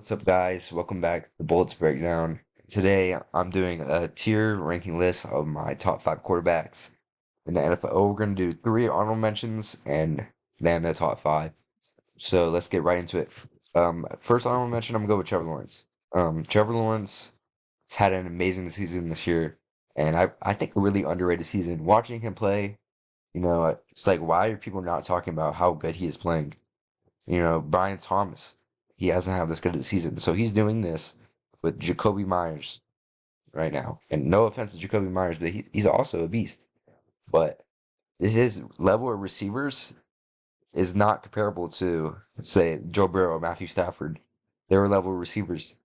What's up, guys? Welcome back to the Bullets Breakdown. Today, I'm doing a tier ranking list of my top five quarterbacks in the NFL. We're going to do three honorable mentions and then the top five. So let's get right into it. First honorable mention, I'm going to go with Trevor Lawrence. Trevor Lawrence has had an amazing season this year, and I think a really underrated season. Watching him play, it's like, why are people not talking about how good he is playing? Brian Thomas, he hasn't had this good of a season. So he's doing this with Jacoby Myers right now. And no offense to Jacoby Myers, but he's also a beast. But his level of receivers is not comparable to, say, Joe Burrow or Matthew Stafford. Their level of receivers.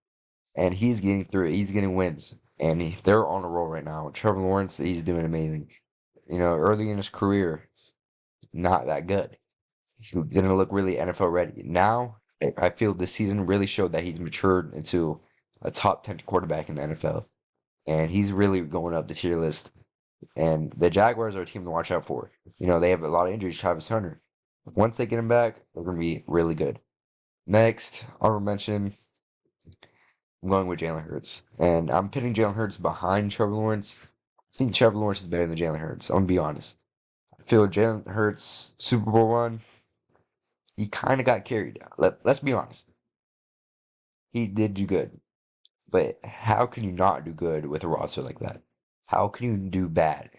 And he's getting through it. He's getting wins. And they're on a roll right now. Trevor Lawrence, he's doing amazing. Early in his career, not that good. He didn't look really NFL ready. Now, I feel this season really showed that he's matured into a top 10 quarterback in the NFL. And he's really going up the tier list. And the Jaguars are a team to watch out for. They have a lot of injuries. Travis Hunter. Once they get him back, they're going to be really good. Next, honorable mention, I'm going with Jalen Hurts. And I'm putting Jalen Hurts behind Trevor Lawrence. I think Trevor Lawrence is better than Jalen Hurts. I'm going to be honest. I feel Jalen Hurts' Super Bowl run, he kind of got carried. Let's be honest. He did do good. But how can you not do good with a roster like that? How can you do bad?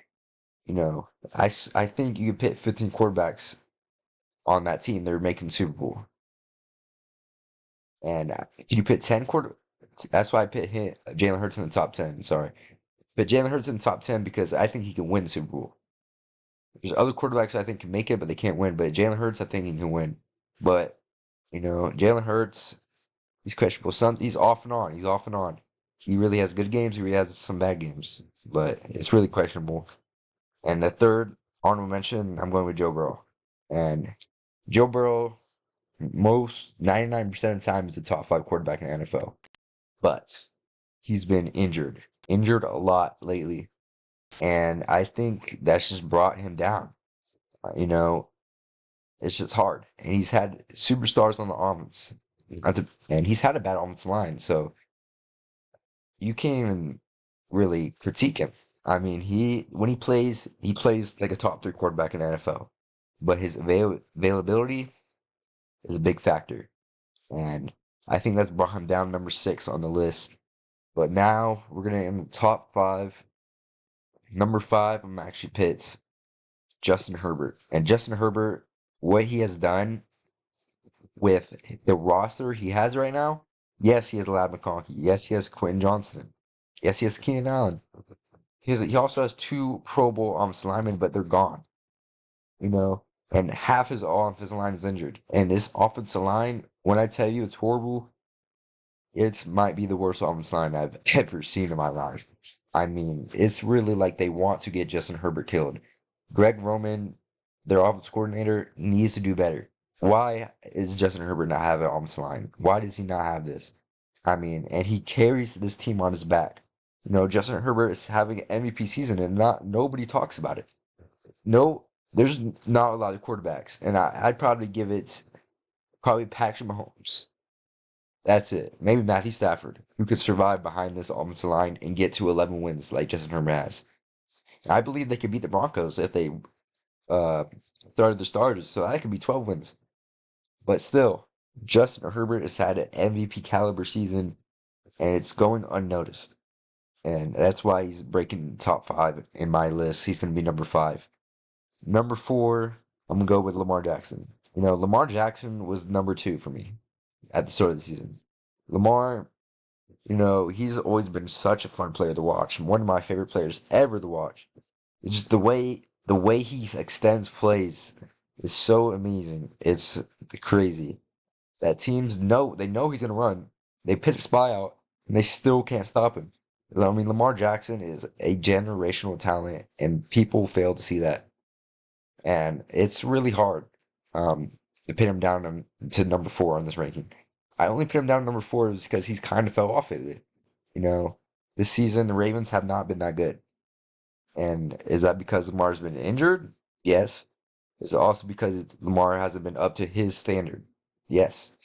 I think you could pit 15 quarterbacks on that team that are making the Super Bowl. And can you pit 10 quarter? That's why I pit Jalen Hurts in the top 10. Sorry. But Jalen Hurts in the top 10 because I think he can win the Super Bowl. There's other quarterbacks I think can make it, but they can't win. But Jalen Hurts, I think he can win. But, Jalen Hurts, he's questionable. He's off and on. He's off and on. He really has good games. He really has some bad games, but it's really questionable. And the third honorable mention, I'm going with Joe Burrow. And Joe Burrow, most 99% of the time, is a top five quarterback in the NFL. But he's been injured a lot lately. And I think that's just brought him down. You know, it's just hard. And he's had superstars on the offense. And he's had a bad offensive line. So you can't even really critique him. I mean, when he plays like a top three quarterback in the NFL, but his availability is a big factor, and I think that's brought him down number six on the list. But now we're gonna in the top five. Number five, I'm actually pits Justin Herbert, and Justin Herbert, what he has done with the roster he has right now. Yes, he has Lad McConkey. Yes, he has Quentin Johnson. Yes, he has Keenan Allen. He also has two Pro Bowl linemen, but they're gone. And half his offensive line is injured. And this offensive line, when I tell you it's horrible, it might be the worst offensive line I've ever seen in my life. I mean, it's really like they want to get Justin Herbert killed. Greg Roman, their offensive coordinator, needs to do better. Why is Justin Herbert not have an offensive line? Why does he not have this? I mean, and he carries this team on his back. Justin Herbert is having an MVP season, and not nobody talks about it. No, there's not a lot of quarterbacks, and I'd probably give it probably Patrick Mahomes. That's it. Maybe Matthew Stafford, who could survive behind this offensive line and get to 11 wins like Justin Herbert has. And I believe they could beat the Broncos if they uh, started the starters, so that could be 12 wins. But still, Justin Herbert has had an MVP caliber season, and it's going unnoticed. And that's why he's breaking top five in my list. He's going to be number five. Number four, I'm going to go with Lamar Jackson. Lamar Jackson was number two for me at the start of the season. Lamar, he's always been such a fun player to watch. One of my favorite players ever to watch. It's just the way he extends plays is so amazing. It's crazy that teams know he's gonna run. They pit a spy out and they still can't stop him. I mean, Lamar Jackson is a generational talent, and people fail to see that. And it's really hard to pin him down to number four on this ranking. I only put him down to number four because he's kind of fell off of it. You know, this season the Ravens have not been that good. And is that because Lamar's been injured? Yes. Is it also because Lamar hasn't been up to his standard? Yes.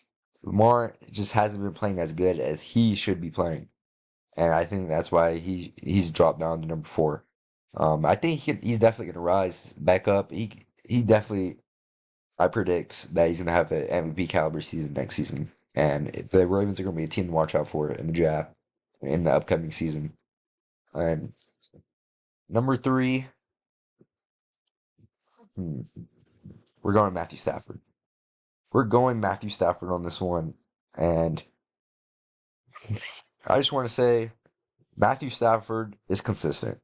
Lamar just hasn't been playing as good as he should be playing, and I think that's why he's dropped down to number four. I think he's definitely gonna rise back up. He definitely I predict that he's gonna have an MVP caliber season next season, and the Ravens are gonna be a team to watch out for in the draft in the upcoming season. And number three, hmm, we're going Matthew Stafford. We're going Matthew Stafford on this one, and I just want to say Matthew Stafford is consistent,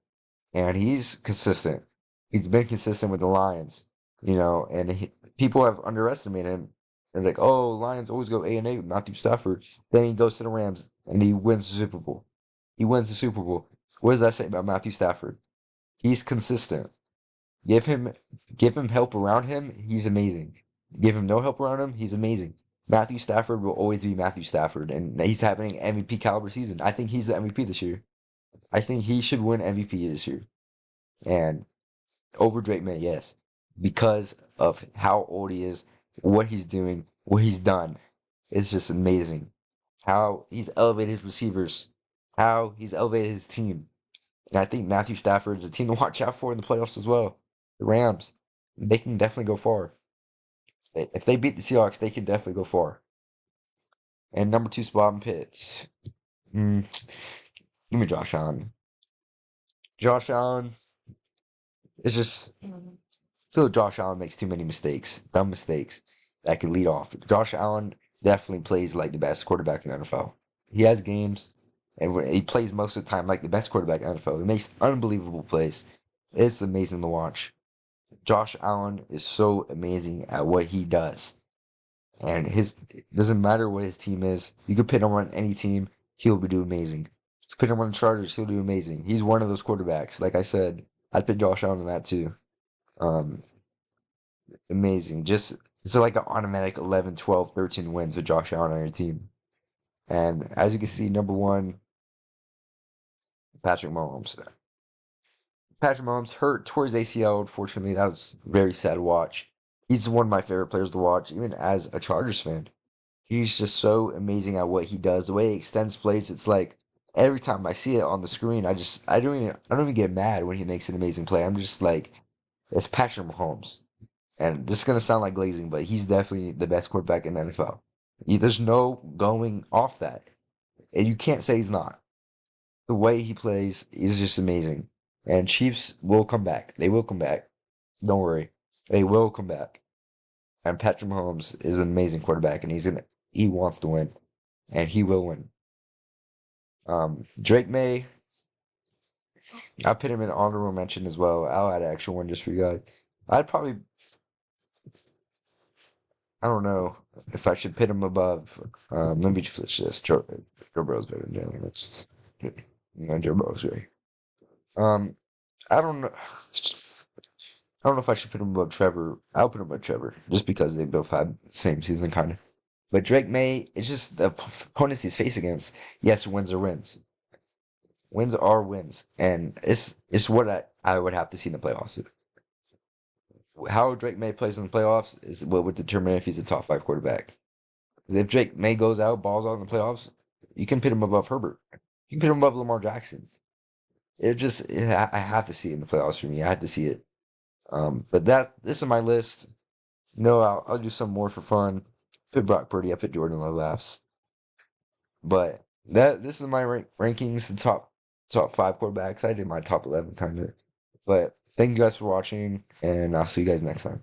and he's consistent. He's been consistent with the Lions, and people have underestimated him. They're like, "Oh, Lions always go A&A with Matthew Stafford." Then he goes to the Rams and he wins the Super Bowl. He wins the Super Bowl. What does that say about Matthew Stafford? He's consistent. Give him give him help around him, he's amazing. Give him no help around him, he's amazing. Matthew Stafford will always be Matthew Stafford, and he's having an MVP caliber season. I think he's the MVP this year. I think he should win MVP this year. And over Drake May, yes. Because of how old he is, what he's doing, what he's done. It's just amazing. How he's elevated his receivers, how he's elevated his team. And I think Matthew Stafford is a team to watch out for in the playoffs as well. The Rams, they can definitely go far. If they beat the Seahawks, they can definitely go far. And number two spot in Pitts. Mm, give me Josh Allen. Josh Allen is just I feel like Josh Allen makes too many mistakes, dumb mistakes that could lead off. Josh Allen definitely plays like the best quarterback in the NFL. He has games, and he plays most of the time like the best quarterback in the NFL. He makes unbelievable plays. It's amazing to watch. Josh Allen is so amazing at what he does. And it doesn't matter what his team is. You could put him on any team, he'll be do amazing. You could put him on the Chargers, he'll do amazing. He's one of those quarterbacks. Like I said, I'd put Josh Allen on that too. Um, Amazing. Just it's like an automatic 11, 12, 13 wins with Josh Allen on your team. And as you can see, number one, Patrick Mahomes. Patrick Mahomes hurt towards ACL, unfortunately. That was very sad to watch. He's one of my favorite players to watch, even as a Chargers fan. He's just so amazing at what he does. The way he extends plays, it's like every time I see it on the screen, I don't even get mad when he makes an amazing play. I'm just like, it's Patrick Mahomes. And this is gonna sound like glazing, but he's definitely the best quarterback in the NFL. There's no going off that. And you can't say he's not. The way he plays is just amazing. And Chiefs will come back. They will come back. Don't worry. They will come back. And Patrick Mahomes is an amazing quarterback, and he wants to win, and he will win. Drake May, I put him in honorable mention as well. I'll add an extra one just for you guys. I'd probably, I don't know if I should put him above. Let me switch this. Joe Burrow's better than Jalen Hurts. Joe Burrow's great. Um, I don't know. I don't know if I should put him above Trevor. I'll put him above Trevor just because they both had the same season, kind of. But Drake May, it's just the opponents he's faced against. Yes, wins are wins. Wins are wins, and it's what I would have to see in the playoffs. How Drake May plays in the playoffs is what would determine if he's a top five quarterback. Because if Drake May goes out, balls out in the playoffs, you can put him above Herbert. You can put him above Lamar Jackson. I have to see it in the playoffs for me. I have to see it. But this is my list. No, I'll do some more for fun. Put Brock Purdy. I put Jordan Love laughs. But this is my rankings. The top five quarterbacks. I did my top 11 kind of. But thank you guys for watching, and I'll see you guys next time.